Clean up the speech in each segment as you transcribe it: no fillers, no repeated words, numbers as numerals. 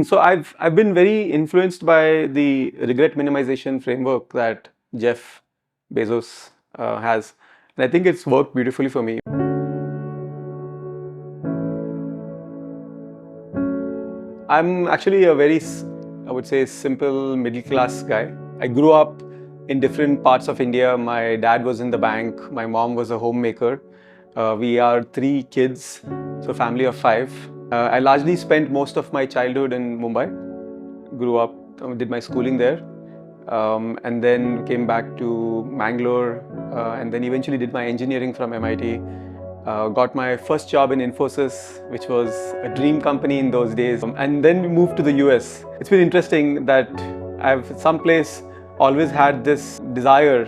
So I've been very influenced by the regret minimization framework that Jeff Bezos has, and I think it's worked beautifully for me. I'm actually a very, I would say, simple middle class guy. I grew up in different parts of India. My dad was in the bank. My mom was a homemaker. We are three kids, so family of five. I largely spent most of my childhood in Mumbai. Grew up, did my schooling there, and then came back to Mangalore, and then eventually did my engineering from MIT. Got my first job in Infosys, which was a dream company in those days, and then moved to the US. It's been interesting that I've someplace always had this desire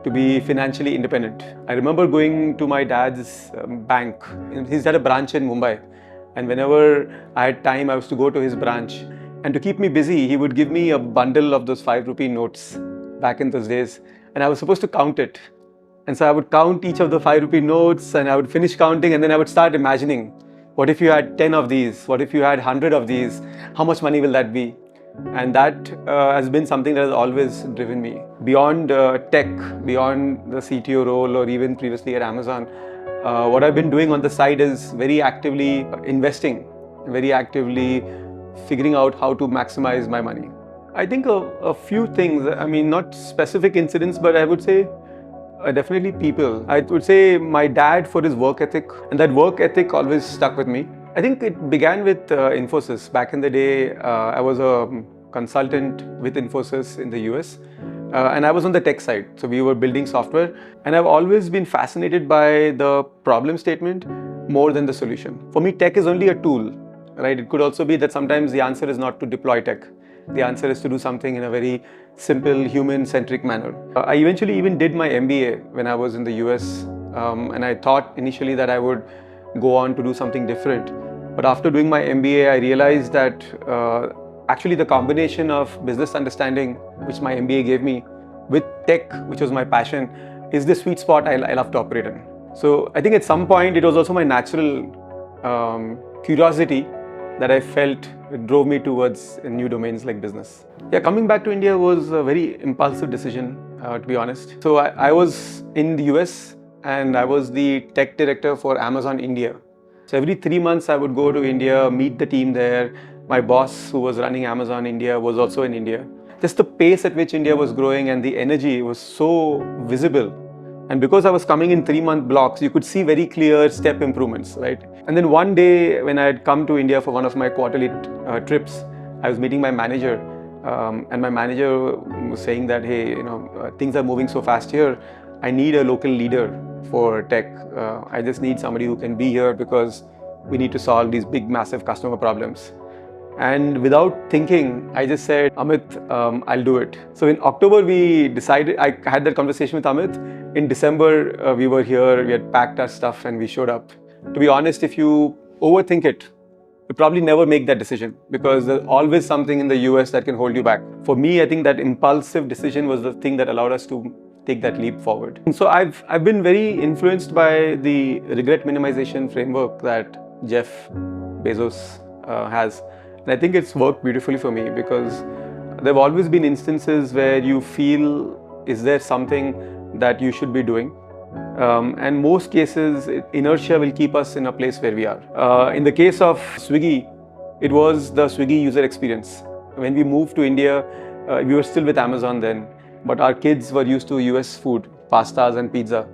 to be financially independent. I remember going to my dad's bank. He's had a branch in Mumbai, and whenever I had time, I was to go to his branch. And to keep me busy, he would give me a bundle of those 5 rupee notes back in those days, and I was supposed to count it. And so I would count each of the 5 rupee notes, and I would finish counting, and then I would start imagining, what if you had 10 of these? What if you had 100 of these? How much money will that be? And that has been something that has always driven me. Beyond tech, beyond the CTO role, or even previously at Amazon, what I've been doing on the side is very actively investing, very actively figuring out how to maximize my money. I think a few things, I mean, not specific incidents, but I would say definitely people. I would say my dad for his work ethic, and that work ethic always stuck with me. I think it began with Infosys. Back in the day, I was a consultant with Infosys in the US, and I was on the tech side. So we were building software, and I've always been fascinated by the problem statement more than the solution. For me, tech is only a tool, right? It could also be that sometimes the answer is not to deploy tech. The answer is to do something in a very simple, human-centric manner. I eventually even did my MBA when I was in the US, and I thought initially that I would go on to do something different. But after doing my MBA, I realized that actually the combination of business understanding, which my MBA gave me, with tech, which was my passion, is the sweet spot I love to operate in. So I think at some point it was also my natural curiosity that I felt drove me towards new domains like business. Yeah, coming back to India was a very impulsive decision, to be honest. So I was in the US, and I was the tech director for Amazon India. So every 3 months I would go to India, meet the team there. My boss, who was running Amazon India, was also in India. Just the pace at which India was growing and the energy was so visible. And because I was coming in 3-month blocks, you could see very clear step improvements, right? And then one day when I had come to India for one of my quarterly trips, I was meeting my manager, and my manager was saying that, hey, things are moving so fast here. I need a local leader for tech. I just need somebody who can be here because we need to solve these big, massive customer problems. And without thinking, I just said, Amit, I'll do it. So in October, we decided, I had that conversation with Amit. In December, we were here, we had packed our stuff, and we showed up. To be honest, if you overthink it, you probably never make that decision because there's always something in the US that can hold you back. For me, I think that impulsive decision was the thing that allowed us to take that leap forward. And so I've been very influenced by the regret minimization framework that Jeff Bezos has. And I think it's worked beautifully for me because there have always been instances where you feel, is there something that you should be doing? And most cases, inertia will keep us in a place where we are. In the case of Swiggy, it was the Swiggy user experience. When we moved to India, we were still with Amazon then, but our kids were used to US food, pastas and pizza.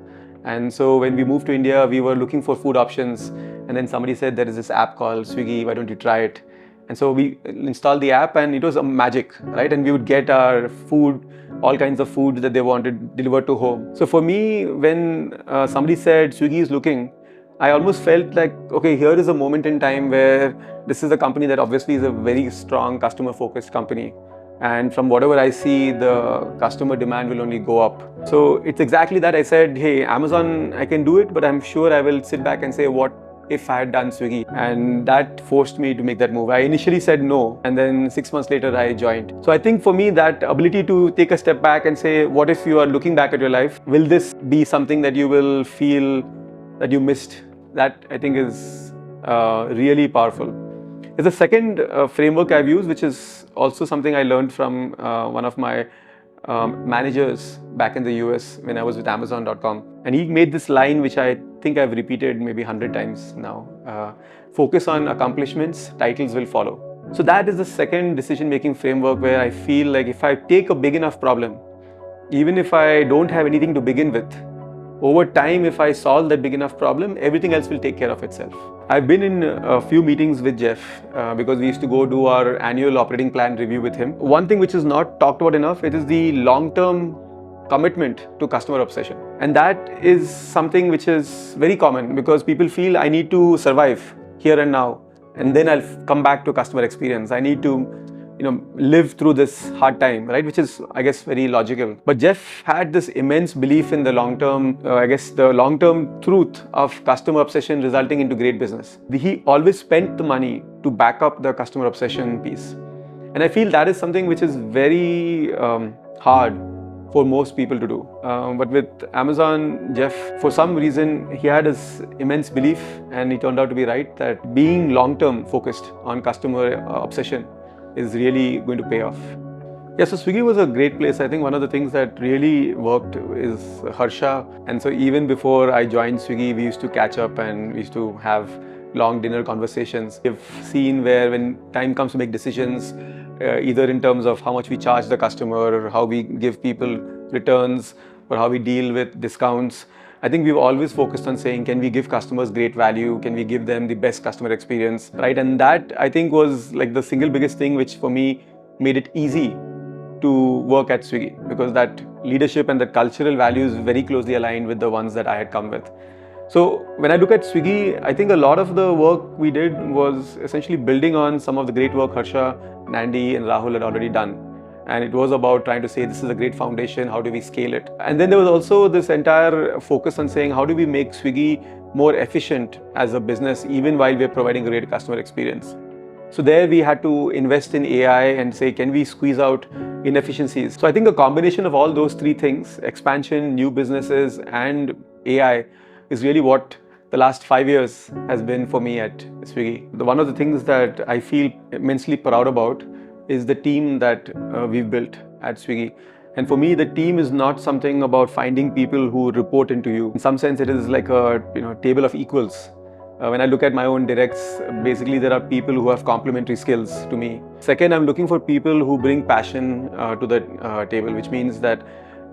And so when we moved to India, we were looking for food options. And then somebody said, there is this app called Swiggy, why don't you try it? And so we installed the app, and it was a magic, right? And we would get our food, all kinds of food that they wanted delivered to home. So for me, when somebody said Swiggy is looking, I almost felt like, okay, here is a moment in time where this is a company that obviously is a very strong customer-focused company. And from whatever I see, the customer demand will only go up. So it's exactly that. I said, hey, Amazon, I can do it, but I'm sure I will sit back and say, what if I had done Swiggy? And that forced me to make that move. I initially said no, and then 6 months later I joined. So I think for me, that ability to take a step back and say, what if you are looking back at your life? Will this be something that you will feel that you missed? That I think is really powerful. There's a second framework I've used, which is also something I learned from one of my managers back in the US when I was with Amazon.com. And he made this line, which I think I've repeated maybe 100 times now. Focus on accomplishments, titles will follow. So that is the second decision-making framework where I feel like if I take a big enough problem, even if I don't have anything to begin with, over time, if I solve that big enough problem, everything else will take care of itself. I've been in a few meetings with Jeff because we used to go do our annual operating plan review with him. One thing which is not talked about enough, it is the long-term commitment to customer obsession. And that is something which is very common because people feel I need to survive here and now, and then I'll come back to customer experience. I need to live through this hard time, right? Which is, I guess, very logical. But Jeff had this immense belief in the long-term, the long-term truth of customer obsession resulting into great business. He always spent the money to back up the customer obsession piece. And I feel that is something which is very hard for most people to do. But with Amazon, Jeff, for some reason, he had this immense belief, and he turned out to be right, that being long-term focused on customer obsession is really going to pay off. Yeah, so Swiggy was a great place. I think one of the things that really worked is Harsha. And so even before I joined Swiggy, we used to catch up and we used to have long dinner conversations. We've seen where when time comes to make decisions, either in terms of how much we charge the customer or how we give people returns or how we deal with discounts, I think we've always focused on saying, can we give customers great value? Can we give them the best customer experience, right? And that, I think, was like the single biggest thing which for me made it easy to work at Swiggy, because that leadership and the cultural values very closely aligned with the ones that I had come with. So when I look at Swiggy, I think a lot of the work we did was essentially building on some of the great work Harsha, Nandi and Rahul had already done. And it was about trying to say, this is a great foundation, how do we scale it? And then there was also this entire focus on saying, how do we make Swiggy more efficient as a business, even while we're providing a great customer experience? So there we had to invest in AI and say, can we squeeze out inefficiencies? So I think a combination of all those three things, expansion, new businesses, and AI, is really what the last 5 years has been for me at Swiggy. One of the things that I feel immensely proud about is the team that we've built at Swiggy. And for me, the team is not something about finding people who report into you. In some sense, it is like a table of equals. When I look at my own directs, basically there are people who have complementary skills to me. Second, I'm looking for people who bring passion to the table, which means that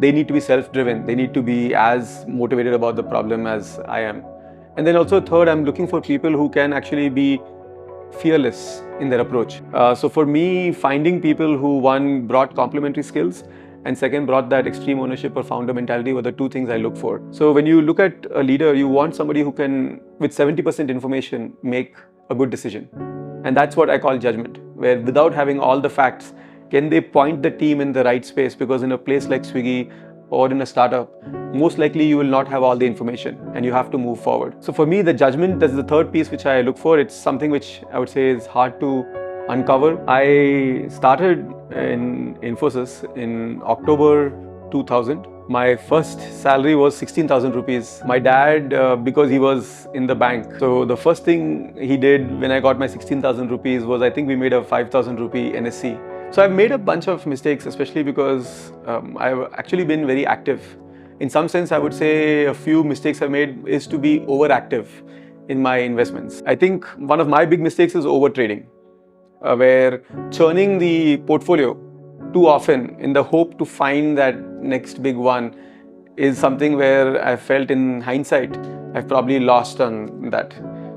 they need to be self-driven. They need to be as motivated about the problem as I am. And then also third, I'm looking for people who can actually be fearless in their approach. So for me, finding people who, one, brought complementary skills, and second, brought that extreme ownership or founder mentality were the two things I look for. So when you look at a leader, you want somebody who can, with 70% information, make a good decision. And that's what I call judgment, where without having all the facts, can they point the team in the right space? Because in a place like Swiggy or in a startup, most likely you will not have all the information and you have to move forward. So for me, the judgment, that's the third piece which I look for. It's something which I would say is hard to uncover. I started in Infosys in October 2000. My first salary was 16,000 rupees. My dad, because he was in the bank, so the first thing he did when I got my 16,000 rupees was, I think we made a 5,000 rupee NSC. So I've made a bunch of mistakes, especially because I've actually been very active. In some sense, I would say a few mistakes I've made is to be overactive in my investments. I think one of my big mistakes is overtrading, where churning the portfolio too often in the hope to find that next big one is something where I felt in hindsight, I've probably lost on that.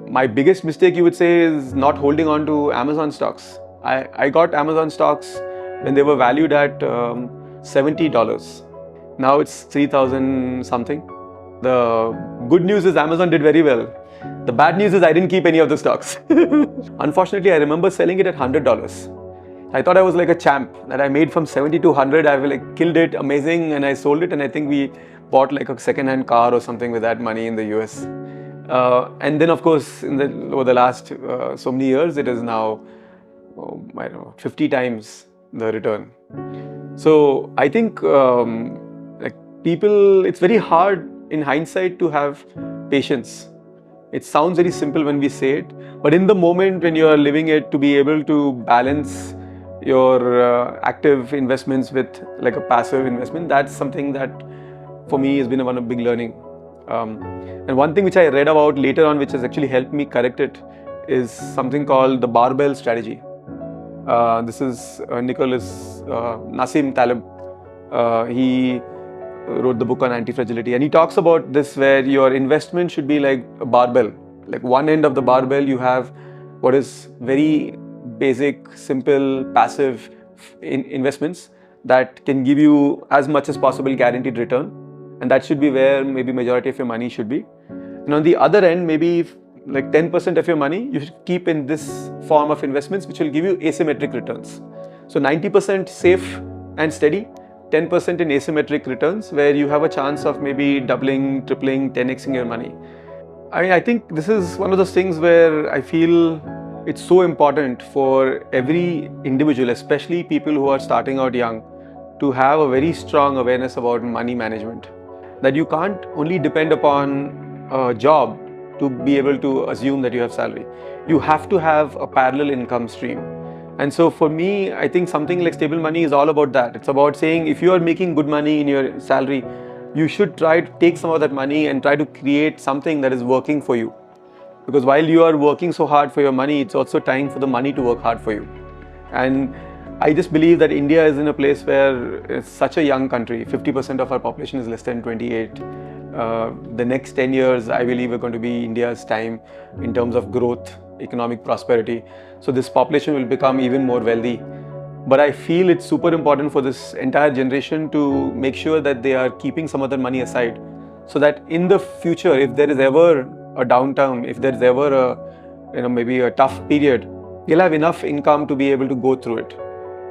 My biggest mistake, you would say, is not holding on to Amazon stocks. I got Amazon stocks when they were valued at $70. Now it's 3,000 something. The good news is Amazon did very well. The bad news is I didn't keep any of the stocks. Unfortunately, I remember selling it at $100. I thought I was like a champ, that I made from 70 to 100. I like killed it, amazing, and I sold it. And I think we bought like a second-hand car or something with that money in the US. And then, of course, over the last so many years, it is now, I don't know, 50 times the return. So I think like people, it's very hard in hindsight to have patience It sounds very simple when we say it, but in the moment when you are living it, to be able to balance your active investments with like a passive investment, that's something that for me has been one of big learning. And one thing which I read about later on, which has actually helped me correct it, is something called the barbell strategy. This is Nicholas Nassim Taleb. He wrote the book on anti-fragility, and he talks about this, where your investment should be like a barbell. Like one end of the barbell, you have what is very basic, simple, passive investments that can give you as much as possible guaranteed return, and that should be where maybe majority of your money should be. And on the other end, maybe like 10% of your money you should keep in this form of investments, which will give you asymmetric returns. So 90% safe and steady, 10% in asymmetric returns, where you have a chance of maybe doubling, tripling, 10xing your money. I think this is one of those things where I feel it's so important for every individual, especially people who are starting out young, to have a very strong awareness about money management. That you can't only depend upon a job to be able to assume that you have salary. You have to have a parallel income stream. And so for me, I think something like stable money is all about that. It's about saying, if you are making good money in your salary, you should try to take some of that money and try to create something that is working for you. Because while you are working so hard for your money, it's also time for the money to work hard for you. And I just believe that India is in a place where it's such a young country. 50% of our population is less than 28. The next 10 years, I believe, are going to be India's time in terms of growth, economic prosperity. So this population will become even more wealthy. But I feel it's super important for this entire generation to make sure that they are keeping some of their money aside, so that in the future, if there is ever a downturn, if there is ever a maybe a tough period, they'll have enough income to be able to go through it.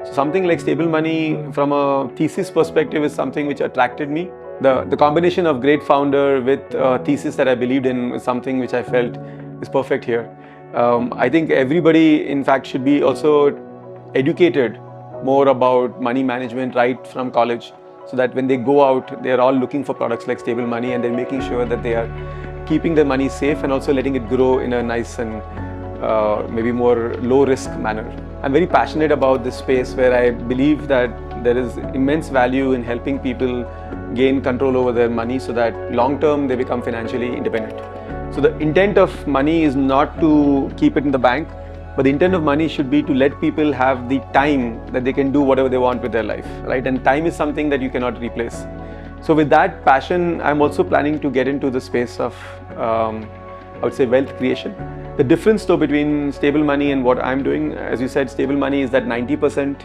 So something like stable money from a thesis perspective is something which attracted me. The combination of great founder with a thesis that I believed in is something which I felt is perfect here. I think everybody, in fact, should be also educated more about money management right from college, so that when they go out, they are all looking for products like stable money, and they're making sure that they are keeping their money safe and also letting it grow in a nice and maybe more low risk manner. I'm very passionate about this space, where I believe that there is immense value in helping people gain control over their money, so that long term they become financially independent. So the intent of money is not to keep it in the bank, but the intent of money should be to let people have the time that they can do whatever they want with their life, right? And time is something that you cannot replace. So with that passion, I'm also planning to get into the space of, I would say, wealth creation. The difference though between stable money and what I'm doing, as you said, stable money is that 90%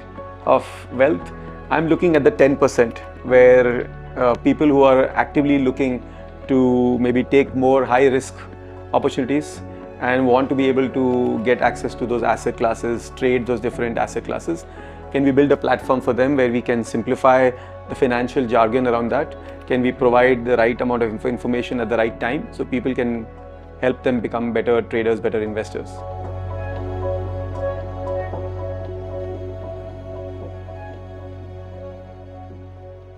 of wealth. I'm looking at the 10%, where people who are actively looking to maybe take more high risk opportunities and want to be able to get access to those asset classes, trade those different asset classes. Can we build a platform for them where we can simplify the financial jargon around that? Can we provide the right amount of information at the right time so people can help them become better traders, better investors?